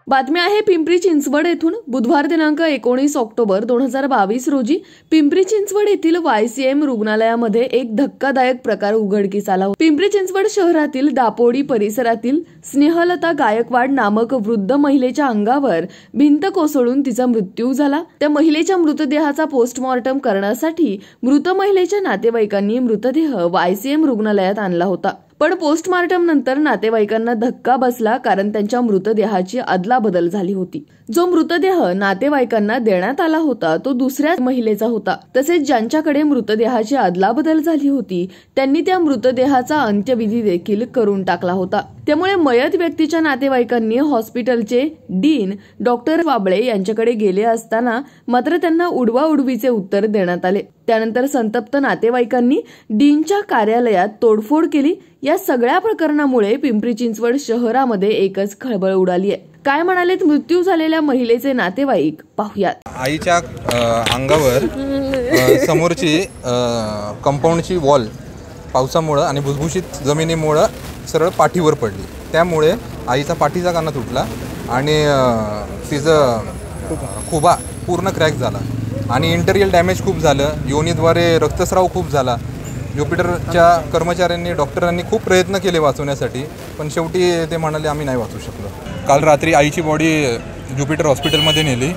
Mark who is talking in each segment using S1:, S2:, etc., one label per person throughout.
S1: बातमी आहे पिंपरी चिंचवड येथून बुधवार दिनांक 19 ऑक्टोबर 2022 रोजी पिंपरी चिंचवड येथील YCM रुग्णालयामध्ये एक धक्कादायक प्रकार उघडकीस आला. पिंपरी चिंचवड शहरातील दापोडी परिसरातील स्नेहलता गायकवाड नामक वृद्ध महिलेच्या अंगावर भिंत कोसळून तिचा मृत्यू झाला. त्या महिलेच्या मृतदेहाचा पोस्टमॉर्टम करण्यासाठी मृत महिलेच्या नातेवाईकांनी मृतदेह YCM रुग्णालयात आणला होता. पण पोस्टमॉर्टम नंतर नातेवाईकांना धक्का बसला, कारण त्यांच्या मृतदेहाची अदलाबदल झाली होती. जो मृतदेह नातेवाईकांना देण्यात आला होता तो दुसऱ्या महिलेचा होता. तसेच ज्यांच्याकडे मृतदेहाची अदलाबदल झाली होती त्यांनी त्या मृतदेहाचा अंत्यविधी देखील करून टाकला होता. त्यामुळे मयत व्यक्तीच्या नातेवाईकांनी हॉस्पिटलचे डीन डॉक्टर वाबळे यांच्याकडे गेले असताना मात्र त्यांना उडवाउडवीचे उत्तर देण्यात आले. त्यानंतर संतप्त नातेवाईकांनी डीनच्या कार्यालयात तोडफोड केली. या सगळ्या प्रकरणामुळे पिंपरी चिंचवड शहरामध्ये एकच खळबळ उडाली आहे. काय म्हणालेत मृत्यू झालेल्या महिलेचे नातेवाईक, पाहुयात.
S2: आईच्या अंगावर समोरची कंपाऊंडची वॉल पावसामुळे आणि भुसभुशीत जमिनीमुळे सरळ पाठीवर पडली. त्यामुळे आईचा पाठीचा काना तुटला आणि तिचं खुबा पूर्ण क्रॅक झाला आणि इंटरियल डॅमेज खूप झालं. योनीद्वारे रक्तस्राव खूप झाला. ज्युपिटरच्या कर्मचाऱ्यांनी डॉक्टरांनी खूप प्रयत्न केले वाचवण्यासाठी, पण शेवटी ते म्हणाले आम्ही नाही वाचू शकलो. काल रात्री आईची बॉडी ज्युपिटर हॉस्पिटलमध्ये नेली.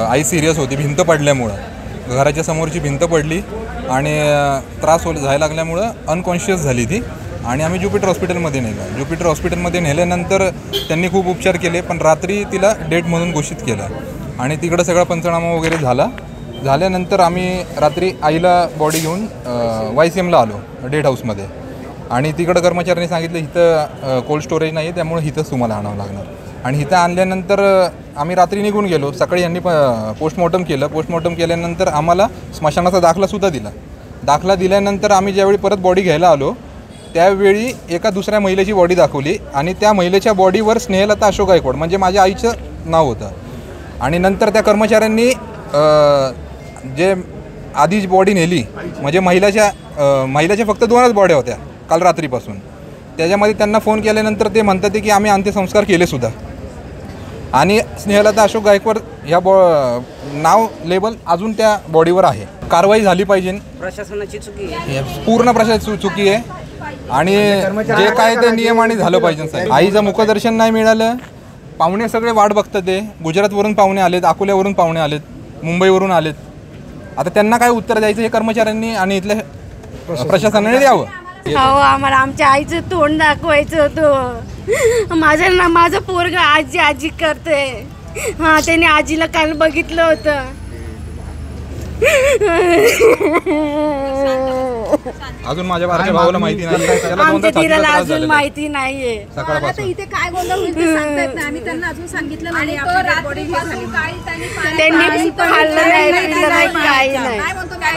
S2: आई सिरियस होती भिंत पडल्यामुळं. घराच्या समोरची भिंत पडली आणि त्रास जायला लागल्यामुळं अनकॉन्शियस झाली ती आणि आम्ही ज्युपिटर हॉस्पिटलमध्ये नेलं. ज्युपिटर हॉस्पिटलमध्ये नेल्यानंतर त्यांनी खूप उपचार केले, पण रात्री तिला डेट म्हणून घोषित केलं आणि तिकडं सगळा पंचनामा वगैरे झाल्यानंतर आम्ही रात्री आईला बॉडी घेऊन YCMला आलो डेट हाऊसमध्ये आणि तिकडं कर्मचाऱ्यांनी सांगितलं इथं कोल्ड स्टोरेज नाही आहे, त्यामुळे इथंच तुम्हाला आणावं लागणार. आणि इथं आणल्यानंतर आम्ही रात्री निघून गेलो. सकाळी यांनी पोस्टमॉर्टम केलं. पोस्टमॉर्टम केल्यानंतर आम्हाला स्मशानाचा दाखलासुद्धा दिला. दाखला दिल्यानंतर आम्ही ज्यावेळी परत बॉडी घ्यायला आलो त्यावेळी एका दुसऱ्या महिलेची बॉडी दाखवली आणि त्या महिलेच्या बॉडीवर स्नेहलता अशोक गायकवाड म्हणजे माझ्या आईचं नाव होतं. आणि नंतर त्या कर्मचाऱ्यांनी जे आधीच बॉडी नेली म्हणजे महिलाच्या फक्त 2च बॉड्या होत्या काल रात्रीपासून. त्याच्यामध्ये त्यांना फोन केल्यानंतर ते म्हणतात की आम्ही अंत्यसंस्कार केले सुद्धा आणि स्नेहलता अशोक गायकवाड ह्या नाव लेबल अजून त्या बॉडीवर आहे. कारवाई झाली पाहिजे.
S3: प्रशासनाची चुकी आहे,
S2: पूर्ण प्रशासनाची चुकी आहे आणि जे काय ते नियमाने झालं पाहिजे. आईचं मुखदर्शन नाही मिळालं. पाहुणे सगळे वाट बघतात. ते गुजरातवरून पाहुणे आलेत, अकोल्यावरून पाहुणे आलेत, मुंबईवरून आलेत. आता त्यांना काय उत्तर द्यायचं हे कर्मचाऱ्यांनी आणि इथल्या प्रशासनाने द्यावं.
S4: आम्हाला आमच्या आईचं तोंड दाखवायचं होतं. माझं पोरग आजी आजी करते. त्याने आजीला काल बघितलं होतं.
S2: अजून माझ्या बारक्या भावाला माहिती नाही.
S4: आमच्या दिराला अजून माहिती नाहीये.
S5: इथे काय गोंधळ होईल ते सांगता येत नाही. आम्ही त्यांना अजून सांगितलं नाही.
S4: त्यांनी खाल्लं नाही, पिलं नाही, काही नाही.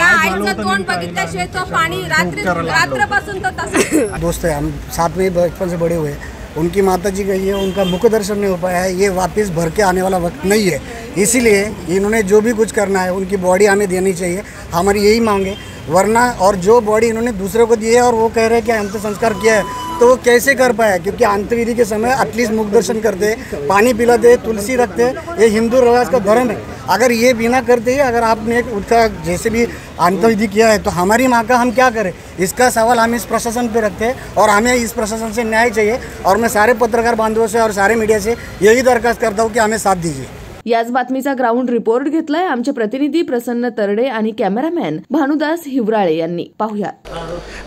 S5: आईचं तोंड बघितल्याशिवाय तो पाणी रात्रपासून तो तसं.
S6: दोस्त है, हम साथ में बचपन से बड़े हुए. उनकी माताजी गई है, उनका मुखदर्शन नहीं हो पाया है. ये वापस भर के आने वाला वक्त नहीं है. इसीलिए इन्होंने जो भी कुछ करना है उनकी बॉडी हमें देनी चाहिए. हमारी यही मांग है. वरना और जो बॉडी इन्होंने दूसरे को दी है और वो कह रहे हैं कि अंत संस्कार किया है, तो वो कैसे कर पाया? क्योंकि अंत्यविधि के समय एटलीस्ट मुखदर्शन करते, पानी पिलाते, तुलसी रखते. ये हिंदू रिवाज का धर्म है. अगर ये बिना करते ही अगर आपने उसका जैसे भी अंत्यविधि किया है तो हमारी माँ का हम क्या करें? इसका सवाल हम इस प्रशासन पे रखते हैं और हमें इस प्रशासन से न्याय चाहिए. और मैं सारे पत्रकार बांधवों से और सारे मीडिया से यही दरखास्त करता हूँ कि हमें साथ दीजिए.
S1: याच बातमीचा ग्राउंड रिपोर्ट घेतलाय आमचे प्रतिनिधी प्रसन्न तरडे आणि कॅमेरामॅन भानुदास हिवराळे यांनी. पाहुयात.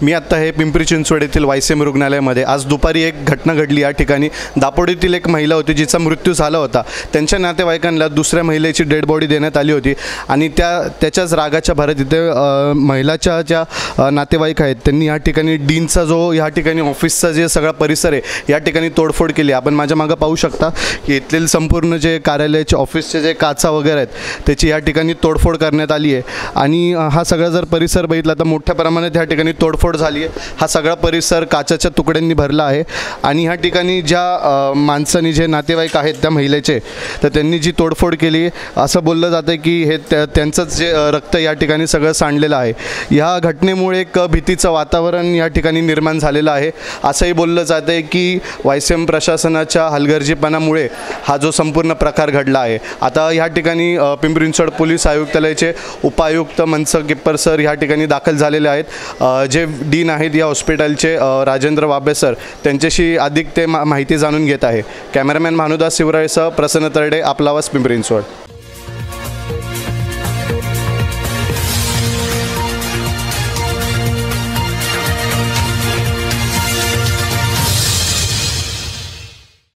S7: मी आता हे पिंपरी चिंचवड येथील YCM रुग्णालयामध्ये. आज दुपारी एक घटना घडली. या ठिकाणी दापोडीतील एक महिला होती जिचा मृत्यू झाला होता. त्यांच्या नातेवाईकांना दुसऱ्या महिलेची डेड बॉडी देण्यात आली होती आणि त्याच्याच रागाच्या भरात इथे महिलाच्या ज्या नातेवाईक आहेत त्यांनी या ठिकाणी डीनचा जो या ठिकाणी ऑफिसचा जे सगळा परिसर आहे या ठिकाणी तोडफोड केली. आपण माझ्या मागं पाहू शकता की इथले संपूर्ण जे कार्यालयाचे ऑफिसचे जे काचा वगैरे आहेत त्याची या ठिकाणी तोडफोड करण्यात आली आहे आणि हा सगळा जर परिसर बघितला तर मोठ्या प्रमाणात ह्या ठिकाणी तोडफोड झाली आहे। हा सगळा परिसर काचेच्या तुकड्यांनी भरला आहे आणि ह्या ठिकाणी ज्या माणसांनी जे नातेवाईक आहेत त्या महिलेचे तर त्यांनी जी तोडफोड केली असं बोललं जातं की हे त्यांचंच जे रक्त या ठिकाणी सगळं सांडलेलं आहे। ह्या घटनेमुळे एक भीतीचं वातावरण या ठिकाणी निर्माण झालेलं आहे। असंही बोललं जातं आहे की YCM प्रशासनाच्या हलगर्जीपणामुळे हा जो संपूर्ण प्रकार घडला आहे। आता ह्या ठिकाणी पिंपरी चिंचवड पोलीस आयुक्तालयाचे उपायुक्त मनसुख गिप्पर सर ह्या ठिकाणी दाखल झालेले आहेत। जे डीन आहेत या हॉस्पिटलचे राजेंद्र वाबे सर त्यांच्याशी अधिक ते माहिती जाणून घेत आहे। कॅमेरामॅन भानुदास शिवरायसह प्रसन्न तरडे, आपला आवाज, पिंपरी चिंचवड।